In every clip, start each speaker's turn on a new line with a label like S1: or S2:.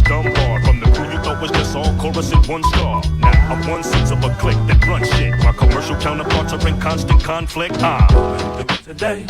S1: Dunbar. From the crew you thought was just all chorus and one star. Now I'm one sixth of a clique that run shit. My commercial counterparts are in constant conflict. Today.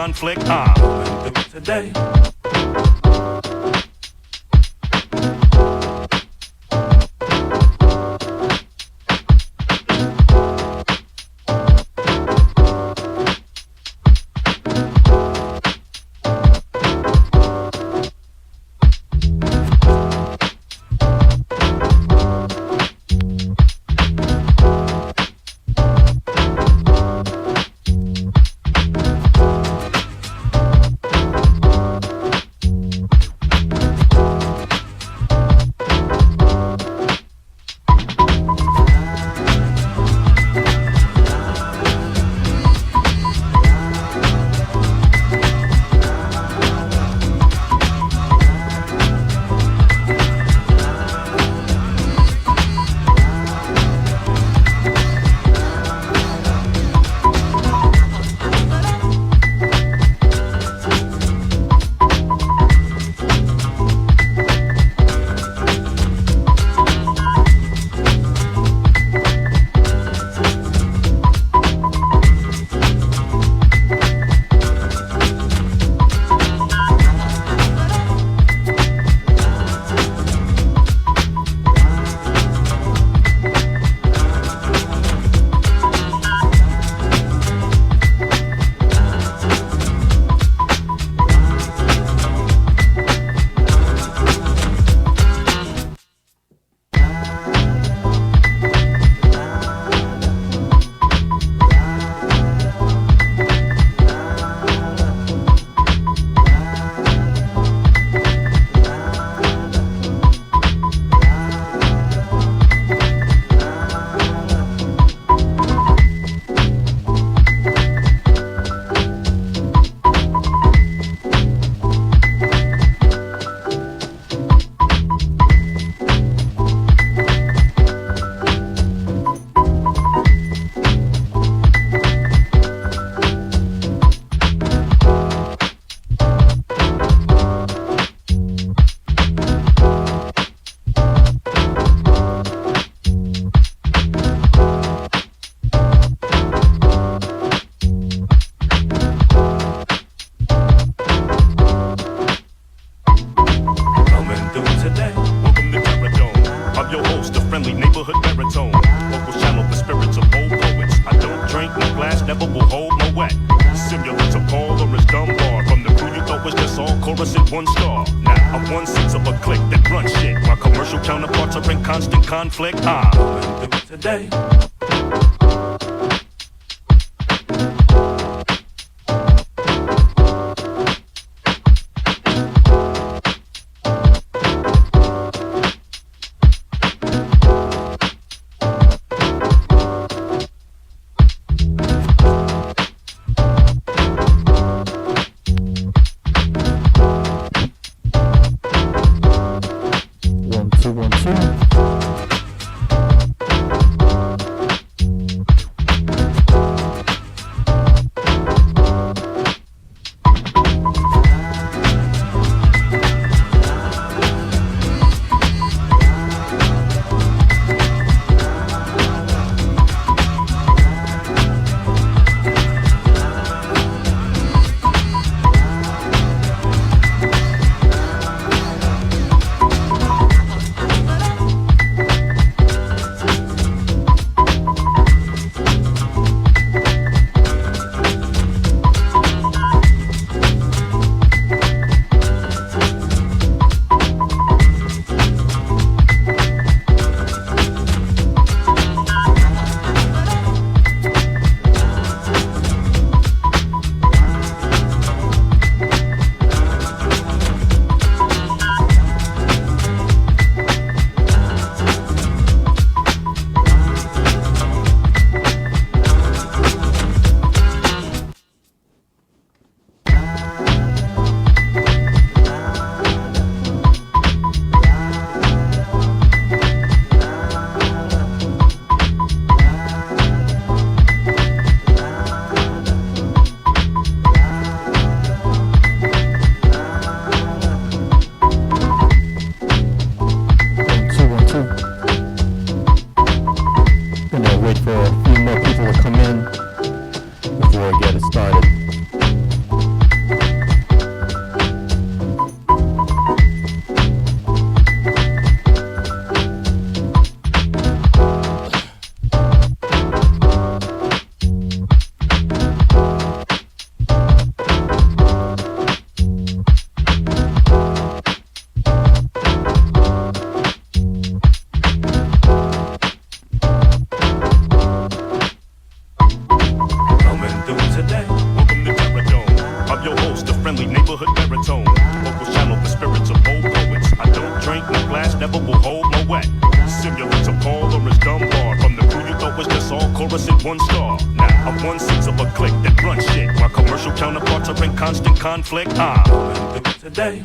S1: Conflict, today. Stimulants of Paul or his Dunbar. From the crew you thought was just all chorus in one star. Now I'm 1/6 of a clique that runs shit. My commercial counterparts are in constant conflict. Today. Conflict, today.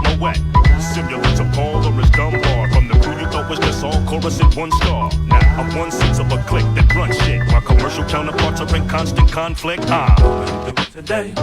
S1: Moet. Simulants of Paul or his Dunbar. From the crew you thought was just all chorus at one star. Now I'm one sixth of a clique that runs shit. My commercial counterparts are in constant conflict. Today.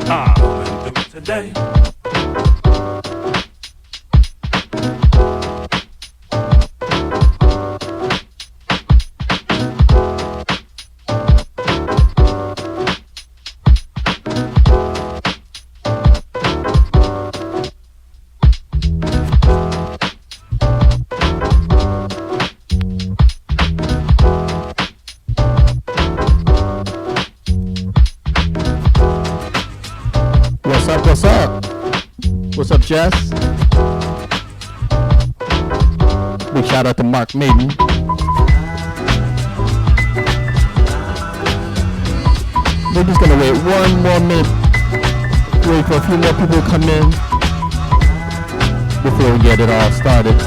S1: Conflict. Today.
S2: What's up, Jess? Big shout out to Mark Maiden. We're just gonna wait one more minute, wait for a few more people to come in before we get it all started.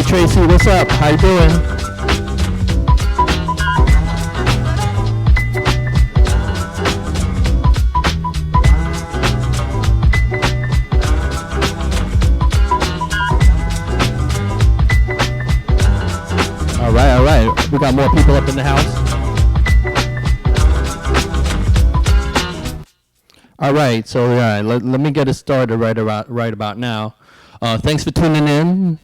S2: Tracy, what's up? How you doing? All right. We got more people up in the house. All right, so let me get it started right about now. Thanks for tuning in.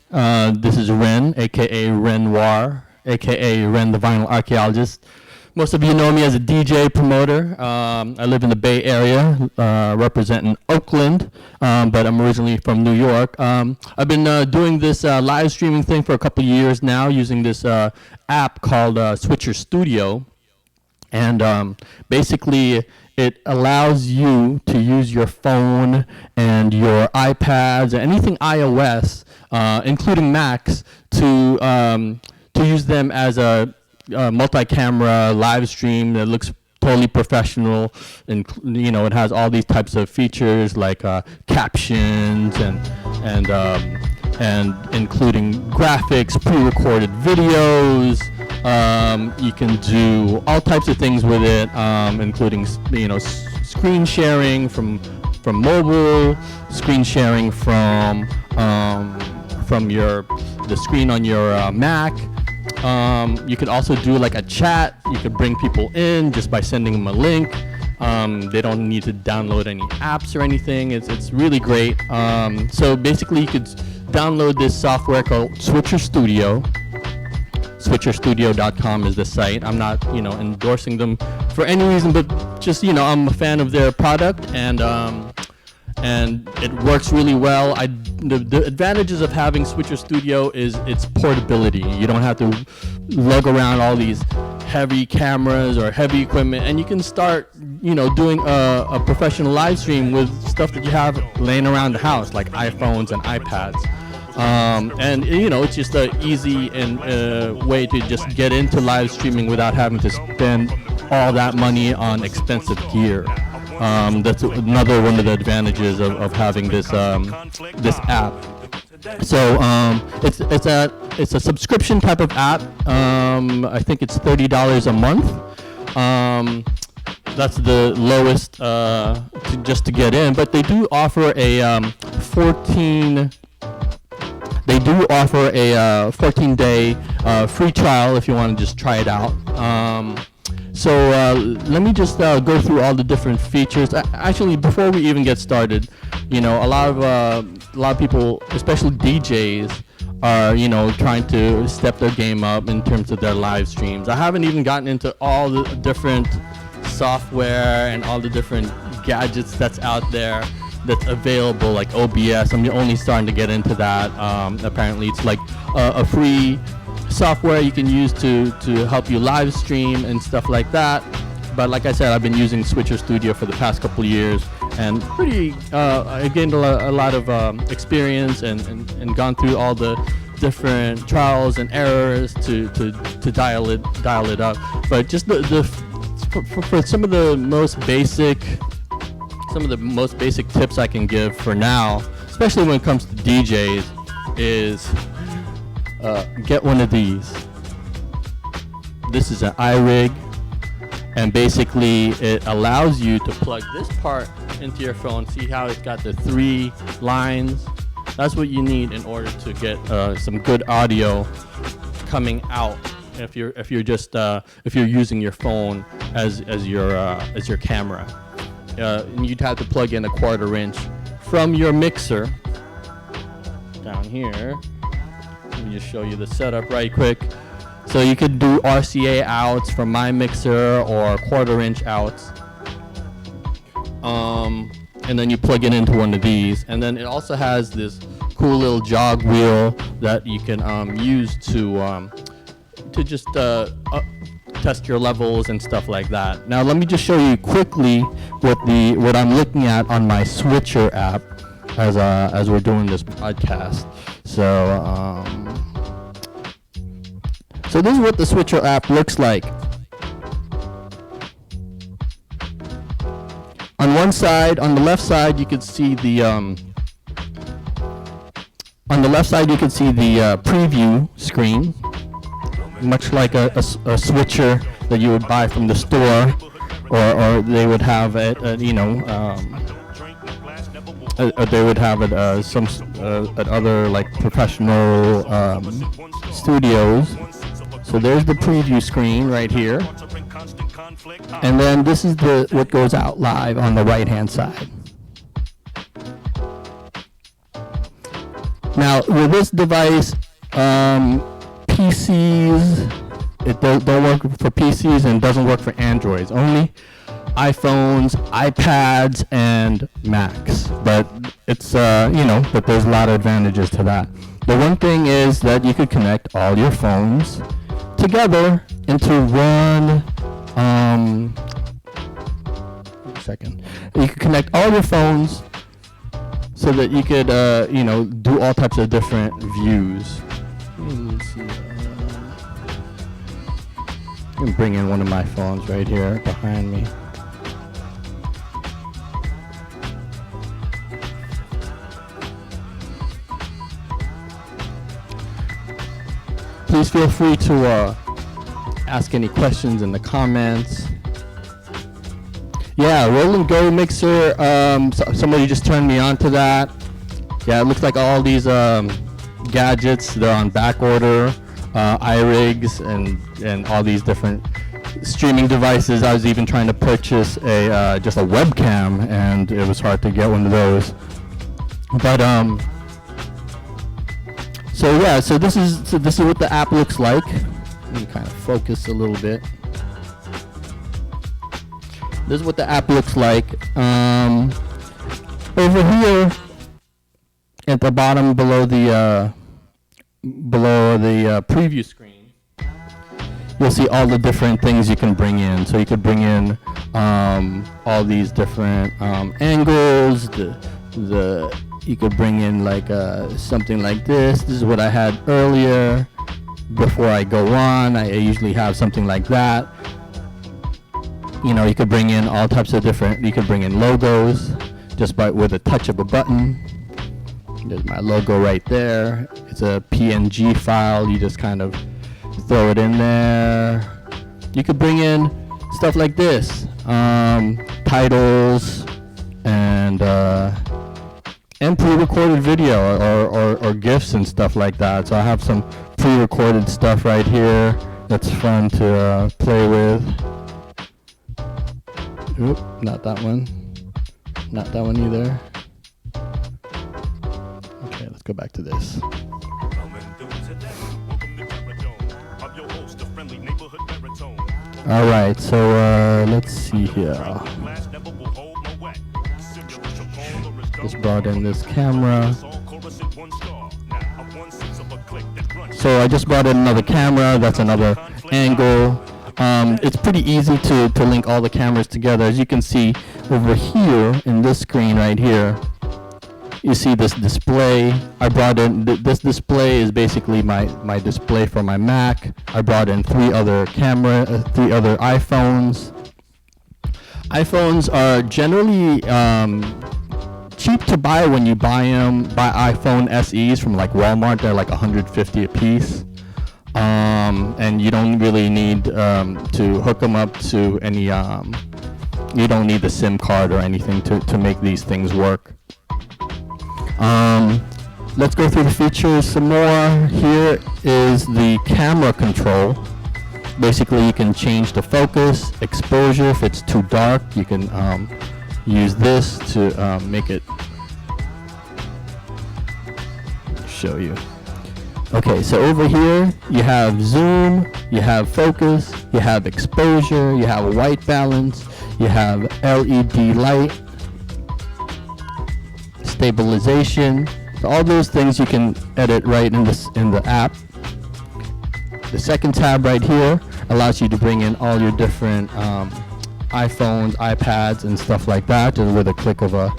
S2: This is Ren, a.k.a. Renoir, a.k.a. Ren the Vinyl Archaeologist, Most of you know me as a DJ promoter. I live in the Bay Area, representing Oakland, but I'm originally from New York. I've been doing this live streaming thing for a couple years now, using this app called Switcher Studio. And basically, it allows you to use your phone and your iPads and anything iOS, including Macs, to use them as a multi-camera live stream that looks totally professional. And it has all these types of features like captions and including graphics, pre-recorded videos. You can do all types of things with it, including screen sharing from mobile, screen sharing from the screen on your Mac. You could also do like a chat. You could bring people in just by sending them a link. They don't need to download any apps or anything. It's really great. So basically, you could download this software called Switcher Studio. SwitcherStudio.com is the site. I'm not, endorsing them for any reason, but just, I'm a fan of their product, and it works really well. The advantages of having Switcher Studio is its portability. You don't have to lug around all these heavy cameras or heavy equipment, and you can start, doing a professional live stream with stuff that you have laying around the house, like iPhones and iPads. And it's just an easy way to just get into live streaming without having to spend all that money on expensive gear. That's another one of the advantages of having this app. So it's a subscription type of app. I think it's $30 a month. That's the lowest just to get in, but they do offer a 14-day free trial if you want to just try it out. So let me just go through all the different features. Actually, before we even get started, a lot of people, especially DJs, are trying to step their game up in terms of their live streams. I haven't even gotten into all the different software and all the different gadgets that's out there that's available, like OBS. I'm only starting to get into that. Apparently it's like a free software you can use to help you live stream and stuff like that. But like I said, I've been using Switcher Studio for the past couple of years, and I gained a lot of experience and gone through all the different trials and errors to dial it up. But just for some of the most basic tips I can give for now, especially when it comes to DJs, is get one of these. This is an iRig, and basically it allows you to plug this part into your phone. See how it's got the 3 lines? That's what you need in order to get some good audio coming out. If you're using your phone as your camera. And you'd have to plug in a 1/4 inch from your mixer down here. Let me just show you the setup right quick. So you could do RCA outs from my mixer or 1/4 inch outs. And then you plug it into one of these. And then it also has this cool little jog wheel that you can use to just test your levels and stuff like that. Now let me just show you quickly what I'm looking at on my Switcher app as we're doing this podcast. So this is what the Switcher app looks like. On one side, on the left side, you can see the preview screen, much like a switcher that you would buy from the store, or they would have it, they would have it at other like professional studios. So there's the preview screen right here, and then this is what goes out live on the right hand side. Now with this device, PCs it don't work for PCs and doesn't work for Androids. Only iPhones, iPads, and Macs. But it's but there's a lot of advantages to that. The one thing is that you could connect all your phones together into one. Wait a second. You could connect all your phones so that you could do all types of different views. Let's see. I'm gonna bring in one of my phones right here behind me. Please feel free to ask any questions in the comments. Yeah, Roland Go Mixer. Somebody just turned me on to that. Yeah, it looks like all these gadgets, they're on back order. iRigs and all these different streaming devices. I was even trying to purchase just a webcam, and it was hard to get one of those. But so this is what the app looks like. Let me kind of focus a little bit. This is what the app looks like. Over here at the bottom below the preview screen, you'll see all the different things you can bring in. So you could bring in all these different angles. You could bring in like something like this. This is what I had earlier. Before I go on, I usually have something like that. You could bring in all types of different. You could bring in logos just with a touch of a button. There's my logo right there. It's a PNG file. You just kind of throw it in there. You could bring in stuff like this, titles and pre-recorded video or GIFs and stuff like that. So I have some pre-recorded stuff right here that's fun to play with. Oop, not that one. Not that one either. Okay, let's go back to this. All right, so let's see here. Just brought in this camera. So I just brought in another camera. That's another angle. It's pretty easy to link all the cameras together. As you can see over here in this screen right here, you see this display. I brought in, this display is basically my display for my Mac. I brought in three other iPhones. iPhones are generally cheap to buy when you buy iPhone SEs from like Walmart. They're like $150 a piece. And you don't really need to hook them up to any, you don't need the SIM card or anything to make these things work. Let's go through the features some more. Here is the camera control. Basically, you can change the focus, exposure. If it's too dark, you can use this to make it show you. Okay, so over here you have zoom, you have focus, you have exposure, you have white balance, you have LED light, stabilization. So all those things you can edit right in the app. The second tab right here allows you to bring in all your different iPhones, iPads, and stuff like that, just with a click of a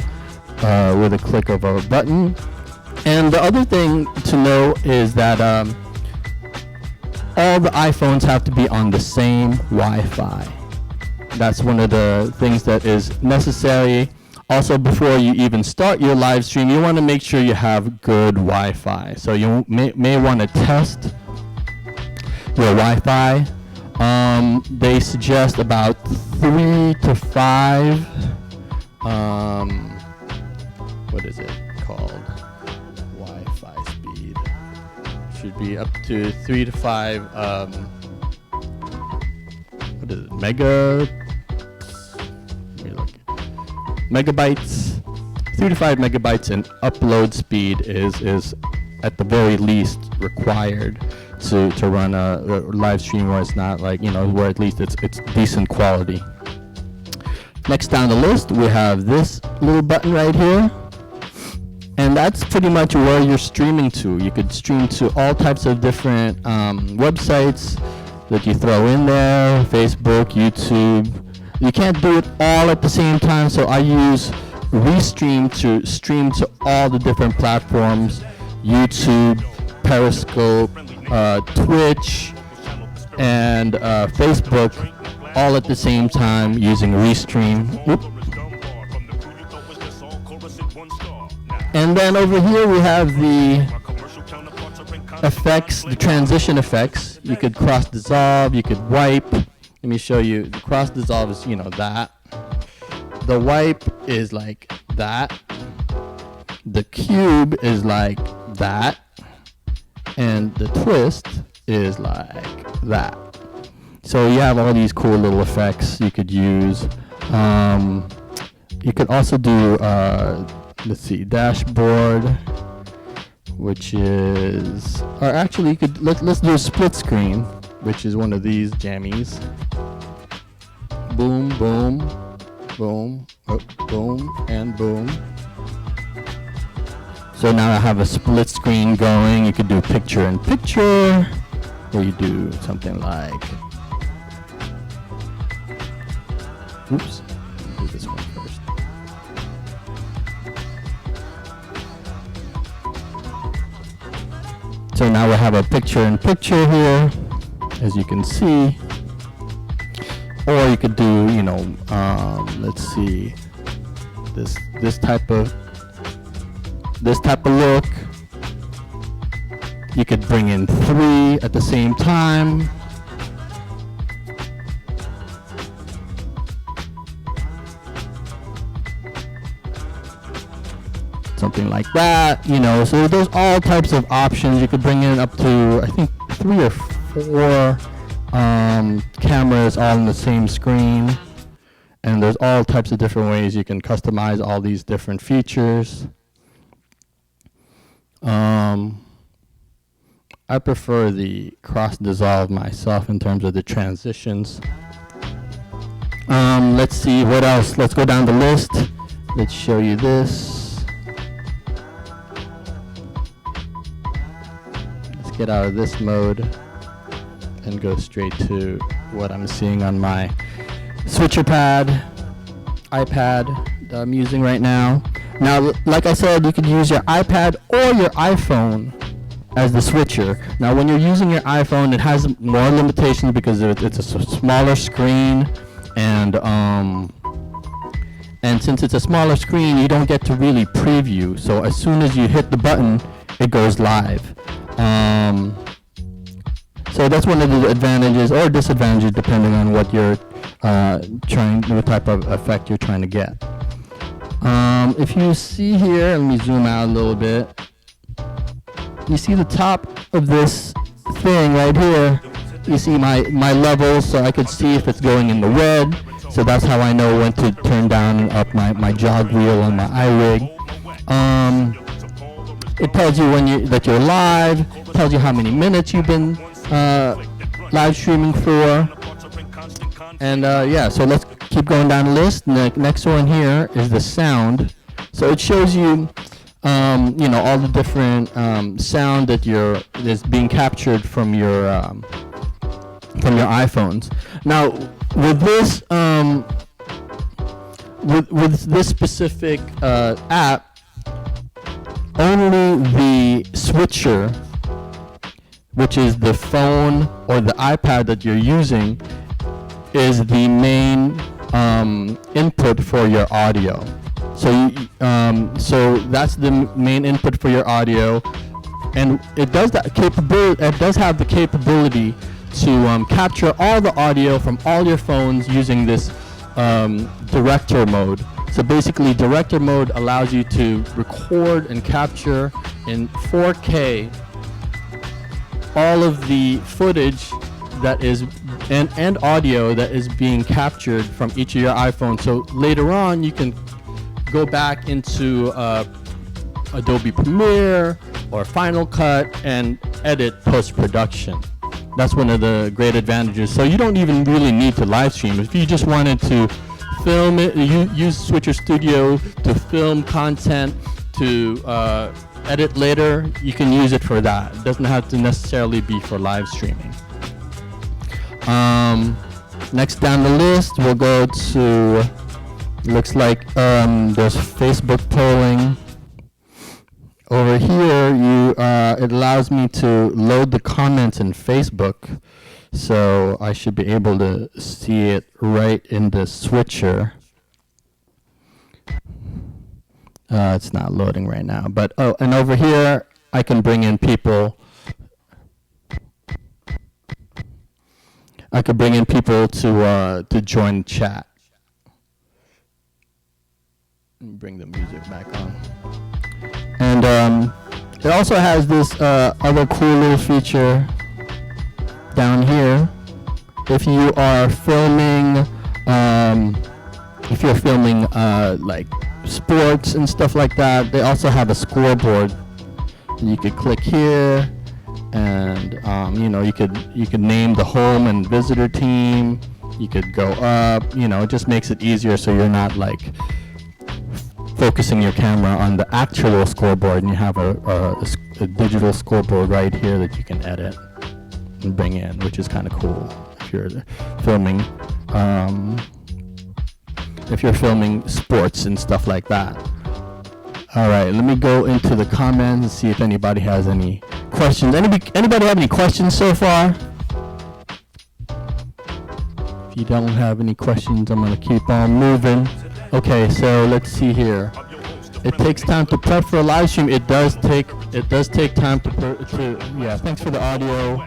S2: button. And the other thing to know is that all the iPhones have to be on the same Wi-Fi. That's one of the things that is necessary. Also, before you even start your live stream, you want to make sure you have good Wi-Fi. So you may want to test your Wi-Fi. They suggest about 3 to 5. What is it called? Wi-Fi speed should be up to 3 to 5. What is it? Megabytes. 3 to 5 megabytes, and upload speed is at the very least required to run a live stream where it's not like, where at least it's decent quality. Next down the list, we have this little button right here. And that's pretty much where you're streaming to. You could stream to all types of different websites that you throw in there, Facebook, YouTube. You can't do it all at the same time, so I use Restream to stream to all the different platforms, YouTube, Periscope, Twitch, and Facebook, all at the same time using Restream. And then over here we have the effects, the transition effects. You could cross dissolve, you could wipe. Let me show you. The cross dissolve is, that. The wipe is like that. The cube is like that. And the twist is like that. So you have all these cool little effects you could use. You could also do let's see, dashboard, which is, or actually you could, let's do a split screen, which is one of these jammies. Boom, boom, boom, oh, boom, and boom. So now I have a split screen going. You could do picture in picture, or you do something like, oops, do this one first. So now we have a picture-in-picture here, as you can see. Or you could do, let's see, this type of look. You could bring in 3 at the same time. Something like that, so there's all types of options. You could bring in up to, I think, 3 or 4 cameras all on the same screen, and there's all types of different ways you can customize all these different features. I prefer the cross dissolve myself in terms of the transitions. Let's see what else. Let's go down the list. Let's show you this. Get out of this mode and go straight to what I'm seeing on my switcher pad, iPad that I'm using right now. Now, like I said, you could use your iPad or your iPhone as the switcher. Now, when you're using your iPhone, it has more limitations because it's a smaller screen, and since it's a smaller screen, you don't get to really preview. So as soon as you hit the button, it goes live. So that's one of the advantages or disadvantages depending on what you're what type of effect you're trying to get. If you see here, let me zoom out a little bit. You see the top of this thing right here. You see my levels, so I could see if it's going in the red. So that's how I know when to turn down and up my jog wheel on my iRig. It tells you that you're live. Tells you how many minutes you've been live streaming for. And so let's keep going down the list. The next one here is the sound. So it shows you, all the different sound that is being captured from your iPhones. Now, with this with this specific app, only the switcher, which is the phone or the iPad that you're using, is the main input for your audio. So that's the main input for your audio, and it does that capability. It does have the capability to capture all the audio from all your phones using this director mode. So basically, director mode allows you to record and capture in 4K all of the footage that is and audio that is being captured from each of your iPhones. So later on, you can go back into Adobe Premiere or Final Cut and edit post-production. That's one of the great advantages. So you don't even really need to live stream. If you just wanted to film it, use Switcher Studio to film content, to edit later, you can use it for that. It doesn't have to necessarily be for live streaming. Next down the list, we'll go to, looks like there's Facebook polling. Over here, it allows me to load the comments in Facebook, so I should be able to see it right in the switcher. It's not loading right now, but and over here, I can bring in people. I could bring in people to join the chat. Let me bring the music back on. And it also has this other cool little feature down here. If you are filming, like sports and stuff like that, they also have a scoreboard. You could click here, and you could name the home and visitor team. You could go up. It just makes it easier, so you're not like focusing your camera on the actual scoreboard, and you have a digital scoreboard right here that you can edit and bring in, which is kind of cool if you're filming sports and stuff like that. All right, let me go into the comments and see if anybody has any questions. Anybody have any questions so far? If you don't have any questions, I'm gonna keep on moving. Okay, so let's see here. It takes time to prep for a live stream. It does take time yeah, thanks for the audio.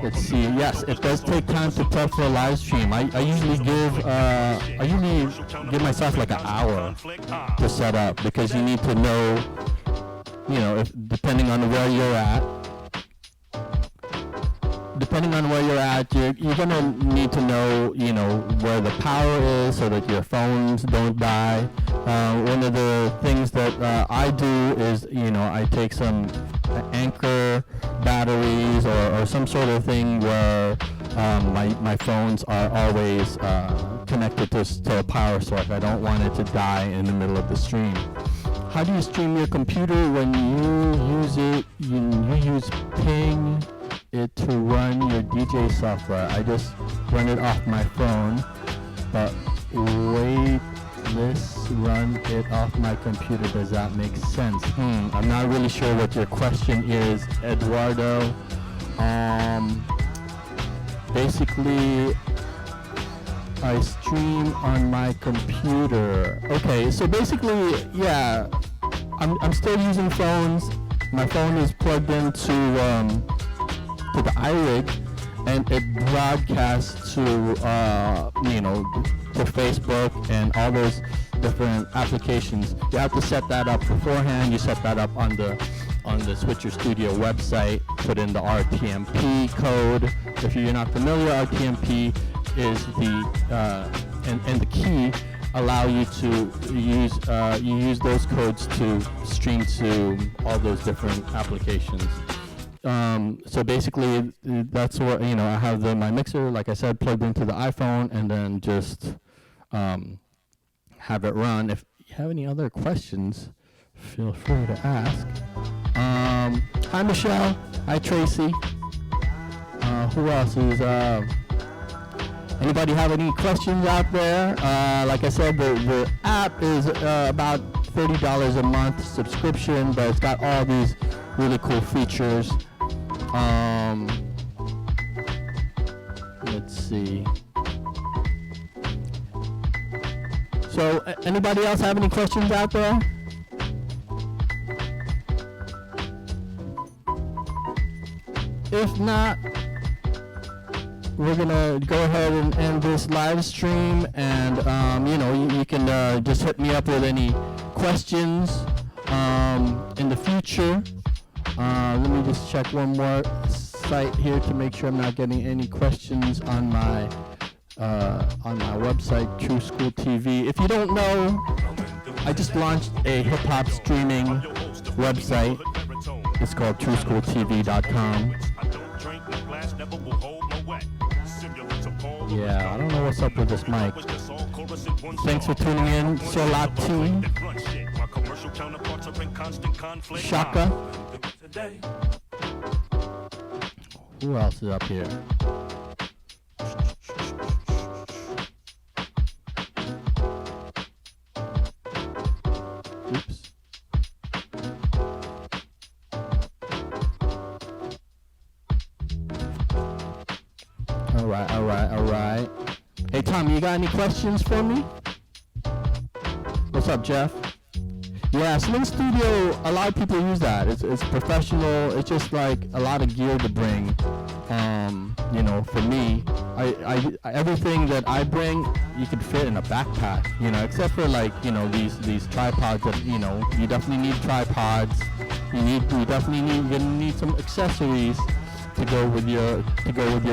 S2: Let's see. Yes, it does take time to prep for a live stream. I usually give myself like an hour to set up, because you need to know, if depending on where you're at, you're gonna need to know, where the power is, so that your phones don't die. One of the things that I do is, I take some Anchor batteries or some sort of thing where my phones are always connected to a power source. I don't want it to die in the middle of the stream. How do you stream your computer? When you use it, you use Ping it to run your DJ software. I just run it off my phone, but let's run it off my computer. Does that make sense? I'm not really sure what your question is, Eduardo. Basically, I stream on my computer. Okay, so basically, yeah, I'm still using phones. My phone is plugged into the iRig, and it broadcasts to to Facebook and all those different applications. You have to set that up beforehand. You set that up on the Switcher Studio website. Put in the RTMP code. If you're not familiar, RTMP is and the key allow you to use those codes to stream to all those different applications. So basically, that's what, I have my mixer, like I said, plugged into the iPhone, and then just have it run. If you have any other questions, feel free to ask. Hi, Michelle. Hi, Tracy. Who else is, anybody have any questions out there? Like I said, the app is about $30 a month subscription, but it's got all these really cool features. Let's see. So, anybody else have any questions out there? If not, we're gonna go ahead and end this live stream, and you can just hit me up with any questions in the future. Let me just check one more site here to make sure I'm not getting any questions on my website, True School TV. If you don't know, I just launched a hip hop streaming website. It's called TrueSchoolTV.com. Yeah, I don't know what's up with this mic. Thanks for tuning in. Solati. Shaka. Who else is up here? Oops. All right. Hey, Tommy, you got any questions for me? What's up, Jeff? Yeah, Sling Studio, a lot of people use that. It's professional. It's just like a lot of gear to bring. You know, for me, I everything that I bring, you could fit in a backpack. You know, except for like, you know, these tripods that, you know, you definitely need tripods. You're gonna need some accessories to go with your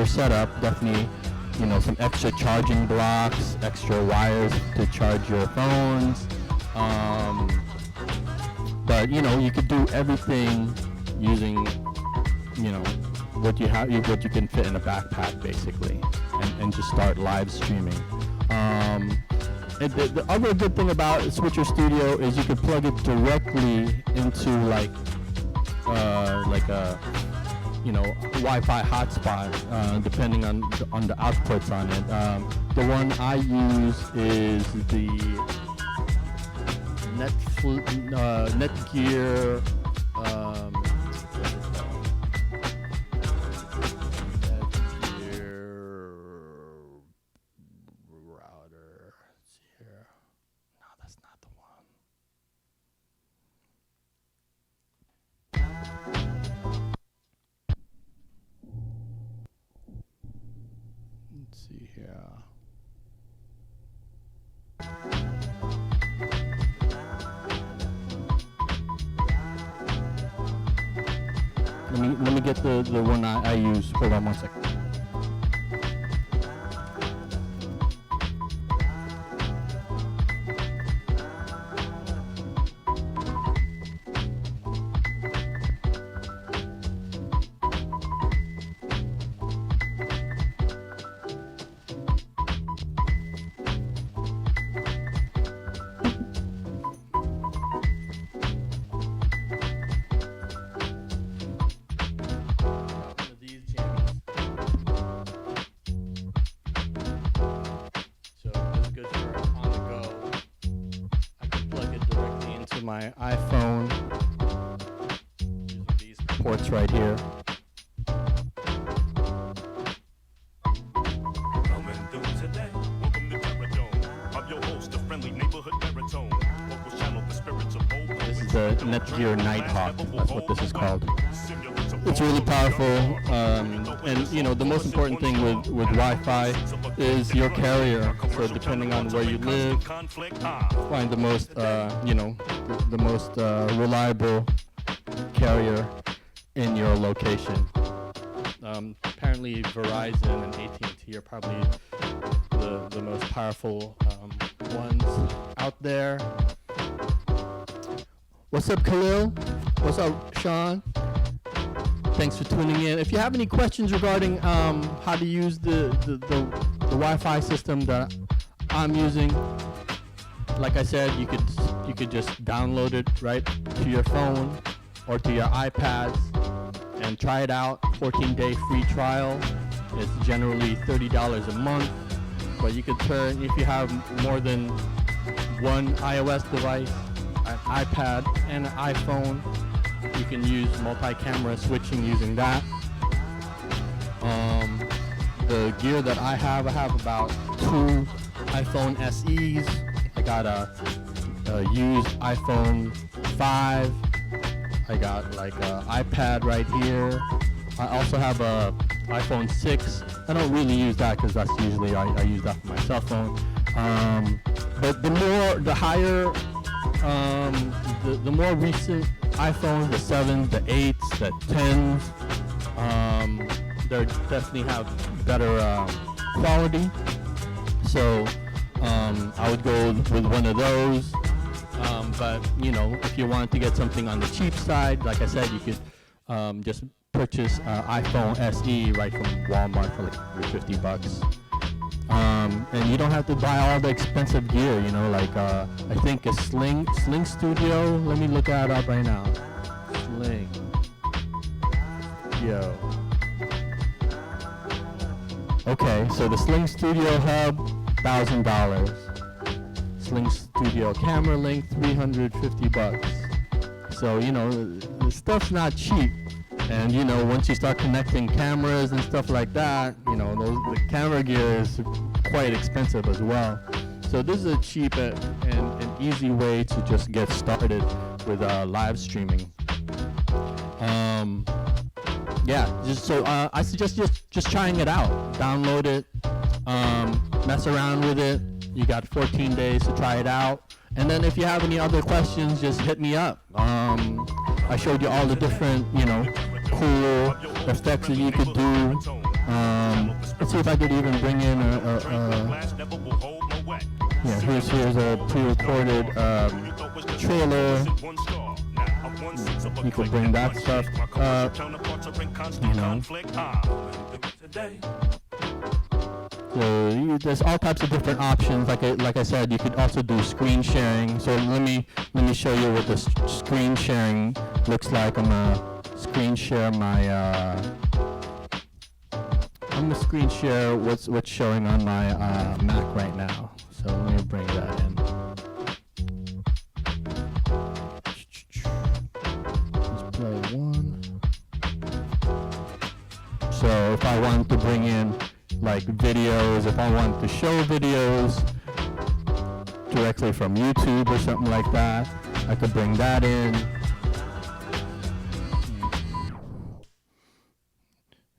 S2: setup. Definitely, you know, some extra charging blocks, extra wires to charge your phones. But you know, you could do everything using, you know, what you can fit in a backpack basically, and just start live streaming. And the other good thing about Switcher Studio is you could plug it directly into like a, you know, Wi-Fi hotspot, depending on the outputs on it. The one I use is the Netgear. Netgear router. Let's see here. No, that's not the one. Let's see here. Let me get the one I use. Hold on one second. My iPhone using these ports right here.
S1: Coming through today. Welcome to Terradome. I'm your host, the friendly neighborhood baritone. Local channel, the spirits of old.
S2: This is the Netgear Nighthawk. That's what this is called. It's really powerful, and you know, the most important thing with Wi-Fi is your carrier. So depending on where you live, find the most you know, the most reliable carrier in your location. Apparently Verizon and AT&T are probably the most powerful ones out there. What's up, Khalil? What's up, Sean? Thanks for tuning in. If you have any questions regarding how to use the Wi-Fi system that I'm using, like I said, you could just download it right to your phone or to your iPads and try it out. 14-day free trial. It's generally $30 a month, but you could turn, if you have more than one iOS device, an iPad and an iPhone, you can use multi-camera switching using that. The gear that I have about 2 iPhone SEs. I got a used iPhone 5. I got like an iPad right here. I also have a iPhone 6. I don't really use that because that's usually I use that for my cell phone. But the higher, the more recent iPhones, the 7s, the 8s, the 10s, they definitely have better quality. So I would go with one of those. But if you wanted to get something on the cheap side, like I said, you could just purchase iPhone SE right from Walmart for like $50. And you don't have to buy all the expensive gear, like I think a Sling Studio. Let me look that up right now. Sling. Yo. Okay, so the Sling Studio Hub, $1,000. Sling Studio Camera Link, $350. So the stuff's not cheap. And once you start connecting cameras and stuff like that, the camera gear is quite expensive as well. So this is a cheap and easy way to just get started with live streaming. I suggest just trying it out. Download it, mess around with it. You got 14 days to try it out. And then if you have any other questions, just hit me up. I showed you all the different, cool effects that you could do. Let's see if I could even bring in here's a pre-recorded trailer. You could bring that stuff up, So there's all types of different options. Like I said, you could also do screen sharing. So let me show you what the screen sharing looks like. I'm gonna screen share what's showing on my Mac right now. So let me bring that in. Let's play one. So if I wanted to bring in like videos, if I wanted to show videos directly from YouTube or something like that, I could bring that in.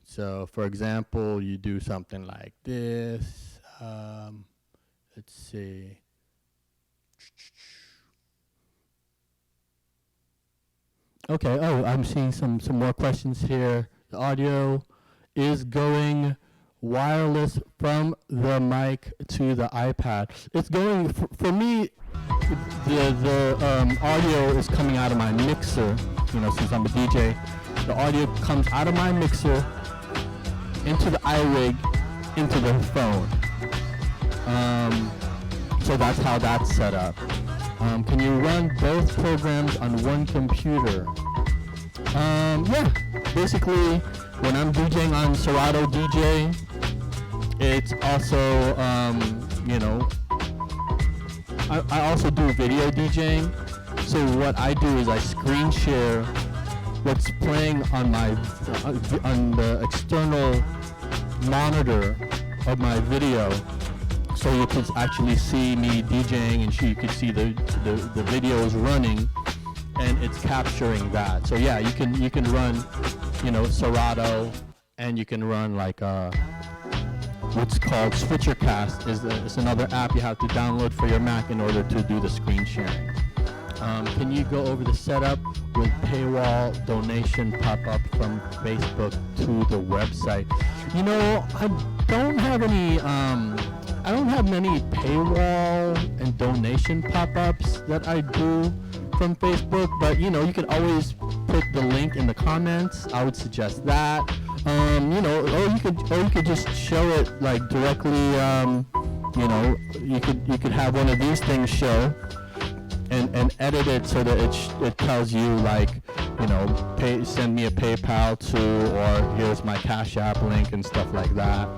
S2: So for example, you do something like this. Let's see. Okay, I'm seeing some more questions here. The audio is going wireless from the mic to the iPad. It's going, for me, the audio is coming out of my mixer, since I'm a DJ. The audio comes out of my mixer into the iRig, into the phone. So that's how that's set up. Can you run both programs on one computer? Yeah, basically when I'm DJing on Serato DJ, it's also, I also do video DJing. So what I do is I screen share what's playing on on the external monitor of my video, so you can actually see me DJing, and you can see the videos running, and it's capturing that. So yeah, you can run, Serato, and you can run like what's called SwitcherCast. It's another app you have to download for your Mac in order to do the screen sharing. Can you go over the setup with paywall donation pop-up from Facebook to the website? I don't have any, I don't have many paywall and donation pop-ups that I do from Facebook, but you can always put the link in the comments. I would suggest that. Or you could just show it like directly. You could have one of these things show. And edit it so that it tells you like, send me a PayPal to, or here's my Cash App link and stuff like that.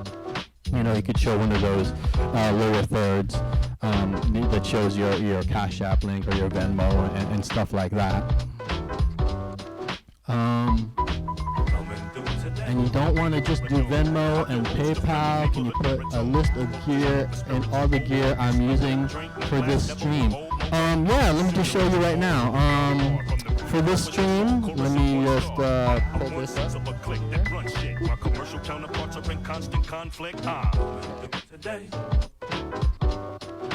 S2: You could show one of those lower thirds that shows your Cash App link or your Venmo and stuff like that. And you don't want to just do Venmo and PayPal. Can you put a list of gear and all the gear I'm using for this stream? Yeah, let me just show you right now. For this stream, let me just pull this up.
S1: My commercial counterparts are in constant conflict.
S2: This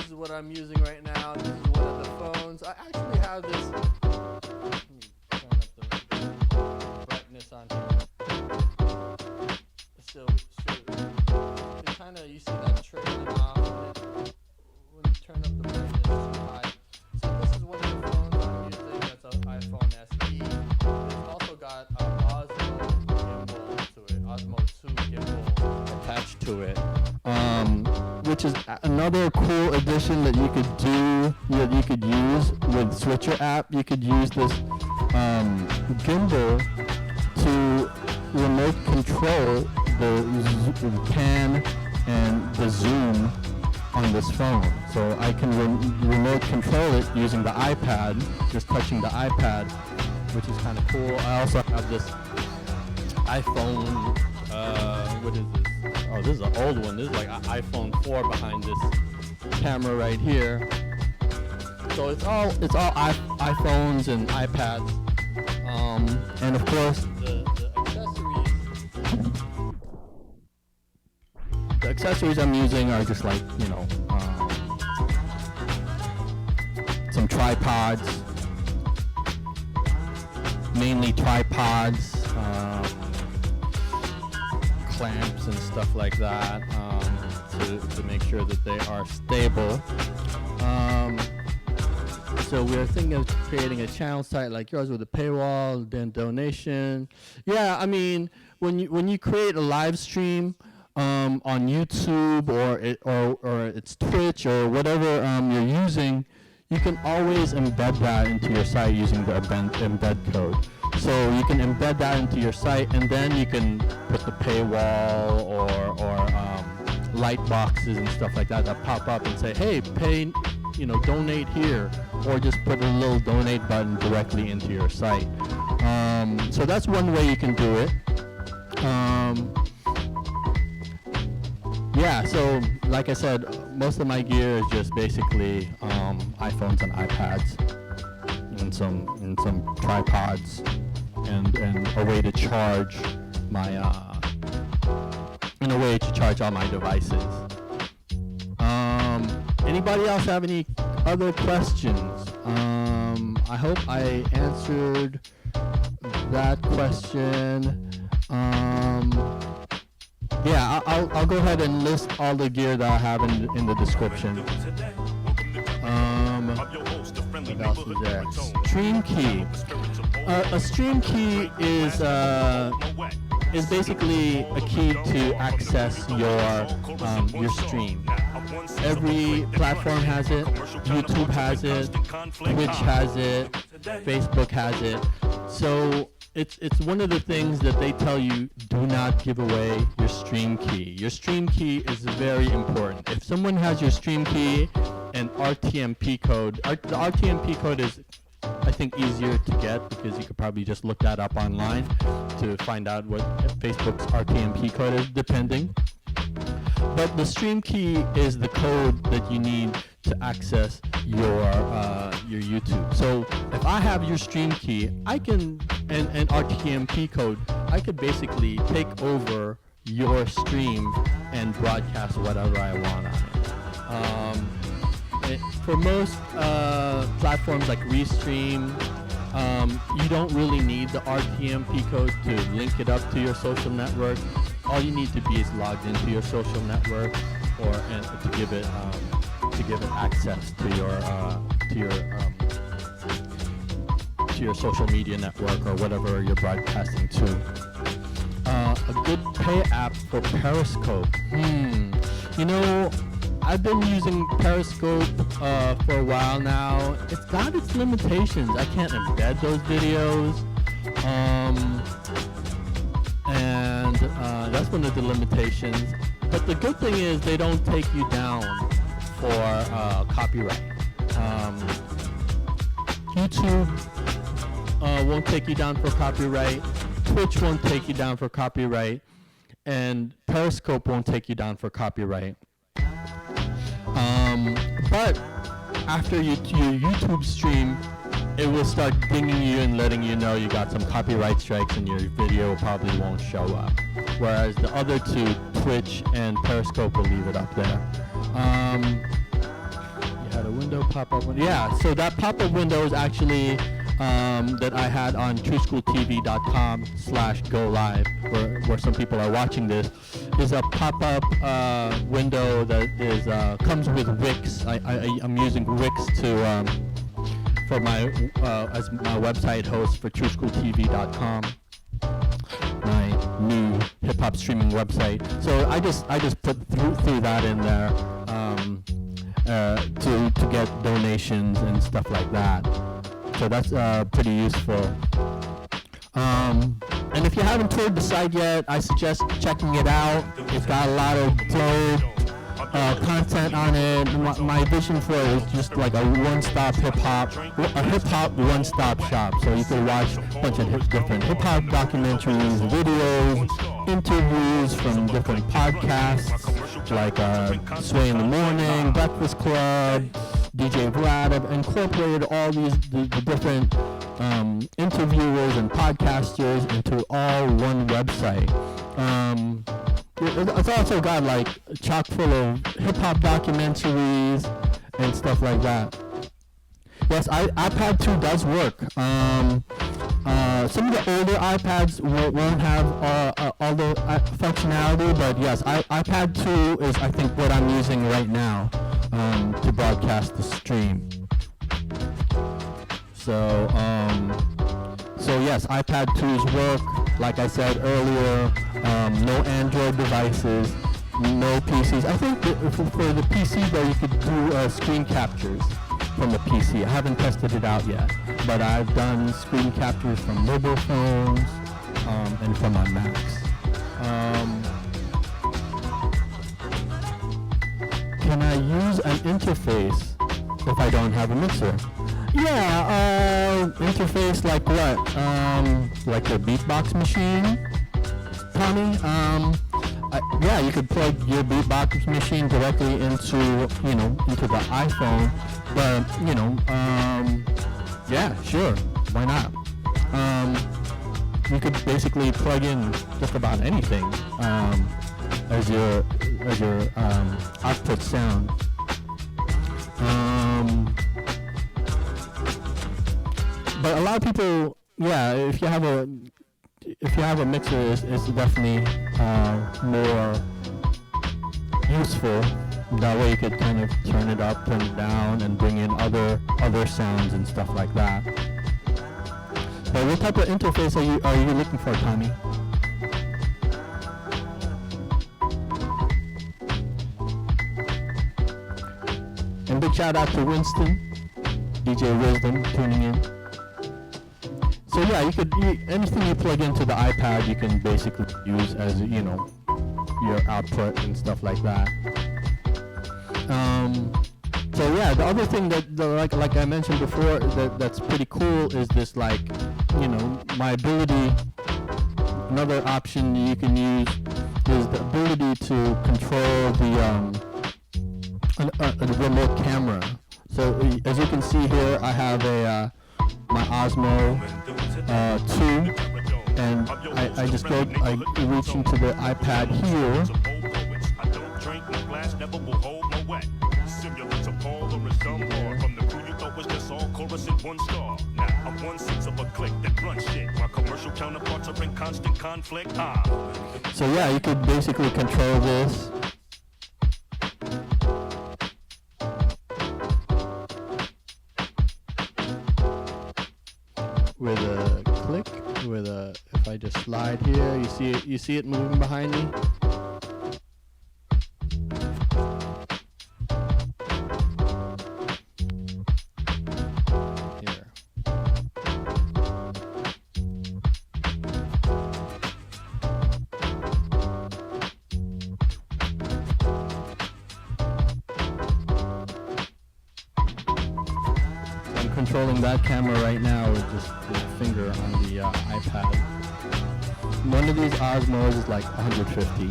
S2: is what I'm using right now. This is one of the phones. I actually have this. Let me turn up the brightness on here. So it kind of, you see that trailing off when you turn up the brightness too high. So this is one of the phones to it, which is another cool addition that you could do, that you could use with Switcher app. You could use this gimbal to remote control the pan and the zoom on this phone. So I can remote control it using the iPad, just touching the iPad, which is kind of cool. I also have this iPhone, what is this? Oh, this is an old one. This is like an iPhone 4 behind this camera right here. So it's all iPhones and iPads. And of course the accessories I'm using are just like, you know, some tripods, mainly tripods, clamps and stuff like that, to make sure that they are stable. So we're thinking of creating a channel site like yours with a paywall, then donation. Yeah, I mean, when you create a live stream on YouTube or it's Twitch or whatever you're using, you can always embed that into your site using the embed code. So you can embed that into your site, and then you can put the paywall or light boxes and stuff like that pop up and say, hey, pay, you know, donate here, or just put a little donate button directly into your site. So that's one way you can do it. Yeah, so like I said, most of my gear is just basically iPhones and iPads, and some tripods, and a way to charge my all my devices. Anybody else have any other questions? I hope I answered that question. Yeah, I'll go ahead and list all the gear that I have in the description. What else is there? Stream key. A stream key is basically a key to access your stream. Every platform has it. YouTube has it. Twitch has it. Facebook has it. So it's one of the things that they tell you, do not give away your stream key. Your stream key is very important. If someone has your stream key and RTMP code, the RTMP code is, I think, easier to get because you could probably just look that up online to find out what Facebook's RTMP code is, depending. But the stream key is the code that you need to access your YouTube. So if I have your stream key, I can and RTMP code, I could basically take over your stream and broadcast whatever I want on it. For most platforms like Restream, you don't really need the RTMP code to link it up to your social network. All you need to be is logged into your social network, and to give it access to your social media network or whatever you're broadcasting to. A good pay app for Periscope. You know, I've been using Periscope for a while now. It's got its limitations. I can't embed those videos. And that's one of the limitations. But the good thing is they don't take you down for copyright. YouTube won't take you down for copyright. Twitch won't take you down for copyright. And Periscope won't take you down for copyright. But after your YouTube stream, it will start dinging you and letting you know you got some copyright strikes and your video probably won't show up. Whereas the other two, Twitch and Periscope, will leave it up there. You had a window pop-up window. Yeah, so that pop-up window is actually that I had on TrueSchoolTV.com/go-live, where some people are watching this, is a pop-up window that is comes with Wix. I'm using Wix to for my as my website host for TrueSchoolTV.com. My new hip hip hop streaming website. So I just put through that in there to get donations and stuff like that. So that's pretty useful. And if you haven't toured the site yet, I suggest checking it out. It's got a lot of dope content on it. My vision for it is just like a one-stop hip-hop one-stop shop. So you can watch a bunch of different hip-hop documentaries, videos, interviews from different podcasts like Sway in the Morning, Breakfast Club, DJ Vlad. I've incorporated all the different interviewers and podcasters into all one website. It's also got like chock full of hip-hop documentaries and stuff like that. Yes, iPad 2 does work. Some of the older iPads won't have all the functionality, but yes, iPad 2 is, I think, what I'm using right now to broadcast the stream. So yes, iPad 2's work. Like I said earlier, no Android devices, no PCs. I think for the PC though, you could do screen captures from the PC. I haven't tested it out yet, but I've done screen captures from mobile phones and from my Macs. Can I use an interface if I don't have a mixer? Yeah, interface like what? Like the Beatbox machine, Tommy? Yeah, you could plug your Beatbox machine directly into the iPhone, but, yeah, sure, why not? You could basically plug in just about anything as your output sound. But a lot of people, yeah, if you have a mixer, it's definitely more useful. That way you could kind of turn it up, turn it down, and bring in other sounds and stuff like that. But what type of interface are you looking for, Tommy? And big shout out to Winston, DJ Wisdom, tuning in. So yeah, anything you plug into the iPad, you can basically use as your output and stuff like that. So yeah, the other thing that like I mentioned before that's pretty cool is this my ability. Another option you can use is the ability to control the remote camera. So as you can see here, I have my Osmo 2, and I reach into the iPad here. From the crew you thought was just all chorus and one star. Now I'm 1/6 of a clique that runs shit. My commercial counterparts are in constant conflict. So yeah, you could basically control this. With a click, if I just slide here, you see it moving behind me. Controlling that camera right now with just the finger on the iPad. One of these Osmos is like 150,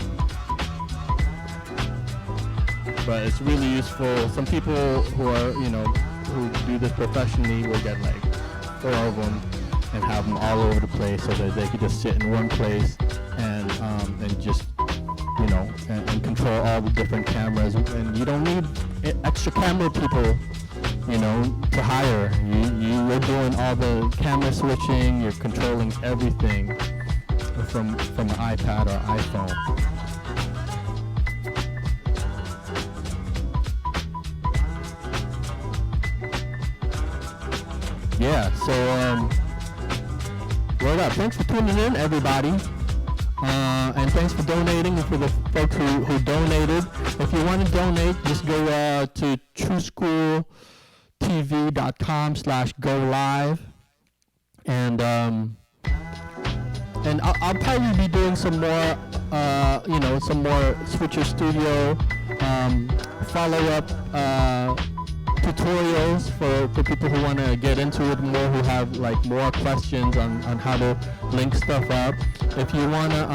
S2: but it's really useful. Some people who do this professionally will get like 4 of them and have them all over the place so that they could just sit in one place and just and control all the different cameras. And you don't need extra camera people to hire. You're doing all the camera switching, you're controlling everything from an iPad or iPhone. Yeah, so word up. Thanks for tuning in, everybody. And thanks for donating, and for the folks who donated. If you want to donate, just go to trueschooltv.com/go live, and I'll probably be doing some more, some more Switcher Studio follow-up tutorials for people who want to get into it more, who have like more questions on how to link stuff up. If you want to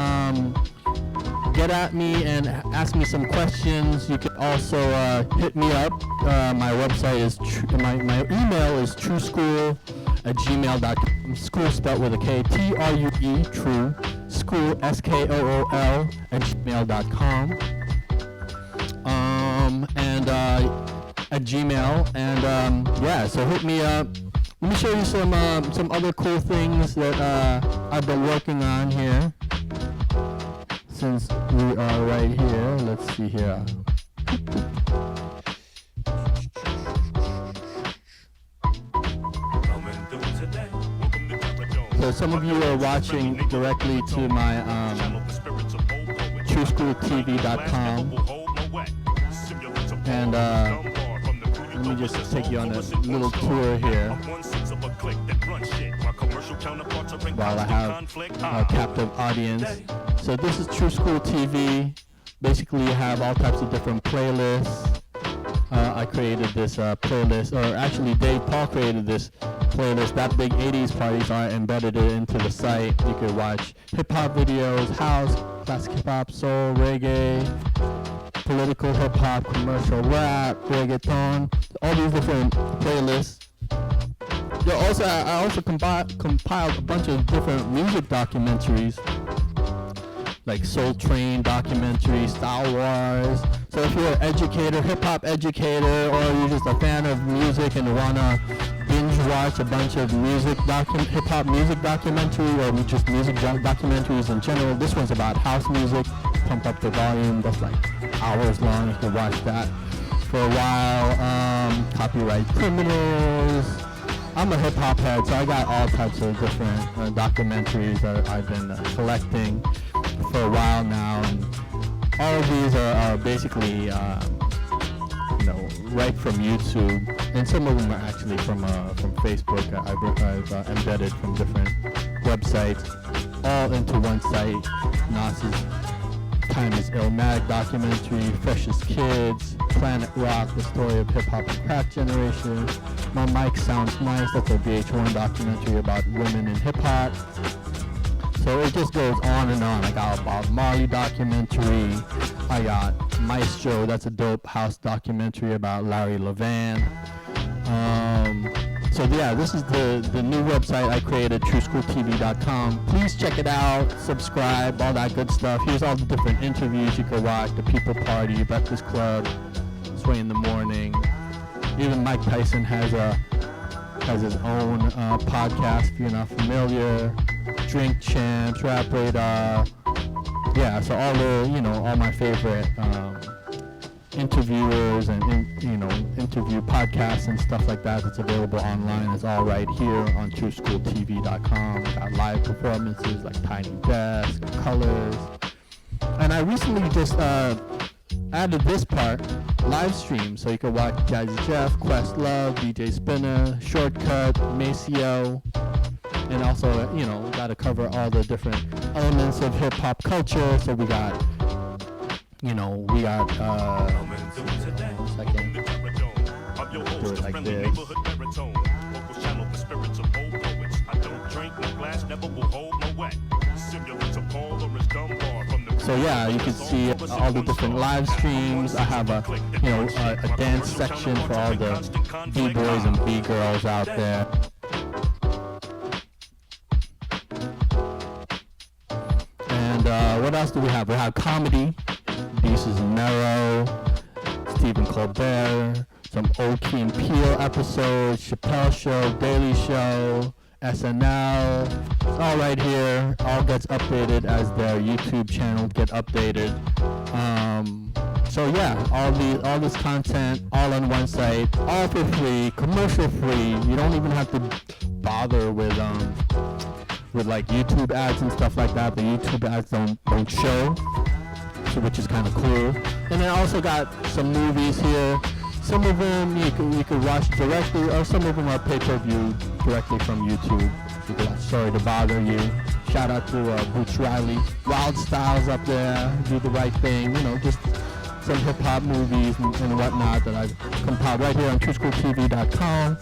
S2: get at me and ask me some questions, you can also hit me up. My website is my email is trueschool@gmail.com. School spelled with a K, TRUE, true, school, SKOOL @gmail.com. And at Gmail, and so hit me up. Let me show you some other cool things that I've been working on here. Since we are right here, let's see here. So some of you are watching directly to my trueschooltv.com, and let me just take you on a little tour here while I have a captive audience. So this is True School TV. Basically, you have all types of different playlists. I created this playlist, or actually Dave Paul created this playlist. That Big 80s Parties are embedded into the site. You could watch hip-hop videos, house, classic hip-hop, soul, reggae, political hip-hop, commercial rap, reggaeton, all these different playlists. I also compiled a bunch of different music documentaries, like Soul Train documentary, Star Wars. So if you're an educator, hip-hop educator, or you're just a fan of music and want to binge watch a bunch of hip-hop music documentary, or just music documentaries in general, this one's about house music. Pump up the volume. That's like hours long. You can watch that for a while. Copyright criminals. I'm a hip-hop head, so I got all types of different documentaries that I've been collecting for a while now, and all of these are basically right from YouTube, and some of them are actually from Facebook. I've embedded from different websites all into one site. Nas's Time is Illmatic documentary, Freshest Kids, Planet Rock, the story of hip-hop and crack generation. My Mic Sounds Nice, that's a VH1 documentary about women in hip-hop. So it just goes on and on. I got a Bob Marley documentary. I got Maestro, that's a dope house documentary about Larry Levan. This is the new website I created, trueschooltv.com. Please check it out, subscribe, all that good stuff. Here's all the different interviews you can watch: The People Party, Breakfast Club, Sway in the Morning. Even Mike Tyson has his own podcast, if you're not familiar. Drink Champs, Rap Radar. Yeah, so all my favorite interviewers and interview podcasts and stuff like that that's available online is all right here on trueschooltv.com. Got live performances like Tiny Desk, Colors, and I recently just added this part, live stream, so you can watch Jazzy Jeff, Questlove, DJ Spinner, Shortcut, Maceo, and also got to cover all the different elements of hip hop culture. So we got second. Do it like this. So yeah, you can see all the different live streams. I have a dance section for all the B-boys and B-girls out there. And what else do we have? We have comedy. Beaches and Mero, Stephen Colbert, some Oki and Peel episodes, Chappelle Show, Daily Show, SNL. It's all right here. All gets updated as their YouTube channel get updated. So yeah, all this content, all on one site, all for free, commercial free. You don't even have to bother with with like YouTube ads and stuff like that. The YouTube ads don't show, so which is kind of cool. And then I also got some movies here. Some of them you could watch directly, or some of them are pay-per-view directly from YouTube. You could watch Sorry to Bother You. Shout out to Boots Riley. Wild Styles up there. Do the Right Thing. You know, just some hip-hop movies and whatnot that I've compiled right here on TrueSchoolTV.com.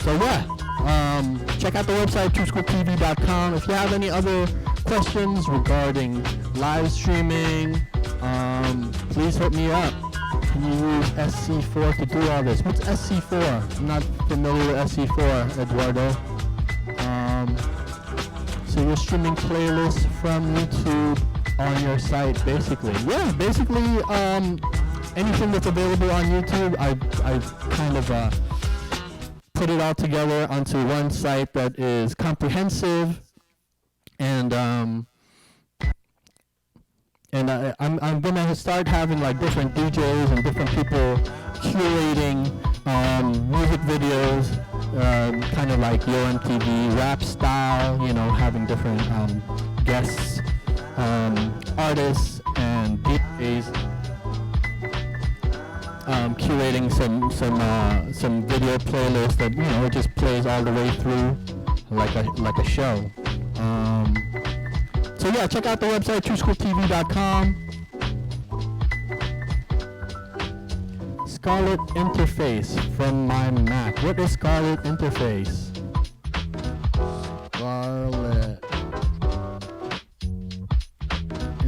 S2: So yeah, check out the website, TrueSchoolTV.com. If you have any other questions regarding live streaming, please hit me up. Can you use SC4 to do all this? What's SC4? I'm not familiar with SC4, Eduardo. So you're streaming playlists from YouTube on your site, basically. Yeah, basically, anything that's available on YouTube, I kind of put it all together onto one site that is comprehensive, and I'm gonna start having like different DJs and different people curating music videos, kind of like Yo MTV rap style, you know, having different guests, artists and DJs, curating some video playlist that, you know, it just plays all the way through like a show. So yeah, check out the website, TrueSchoolTV.com. Scarlet Interface from my Mac. What is Scarlet Interface? Scarlet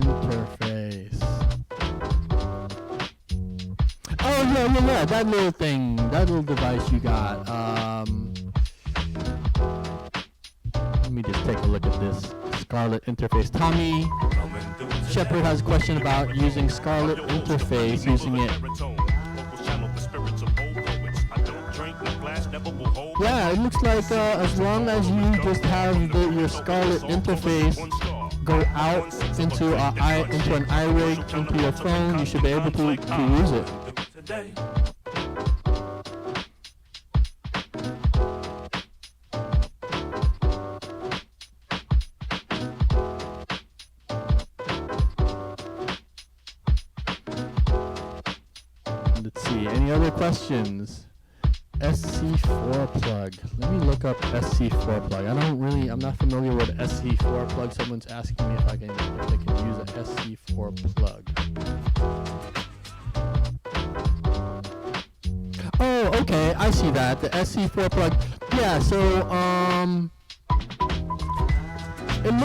S2: Interface. Oh yeah, that little thing, that little device you got. Let me just take a look at this. Scarlet Interface. Tommy Shepard has a question about using Scarlet Interface, using it. Yeah, it looks like as long as you just have your Scarlet Interface go out into an iRig, into your phone, you should be able to use it. Let's see, any other questions? SC4 plug. Let me look up SC4 plug. I'm not familiar with SC4 plug. Someone's asking me if they can use a SC4 plug. Oh, okay, I see that. The SC4 plug. Yeah, so it looks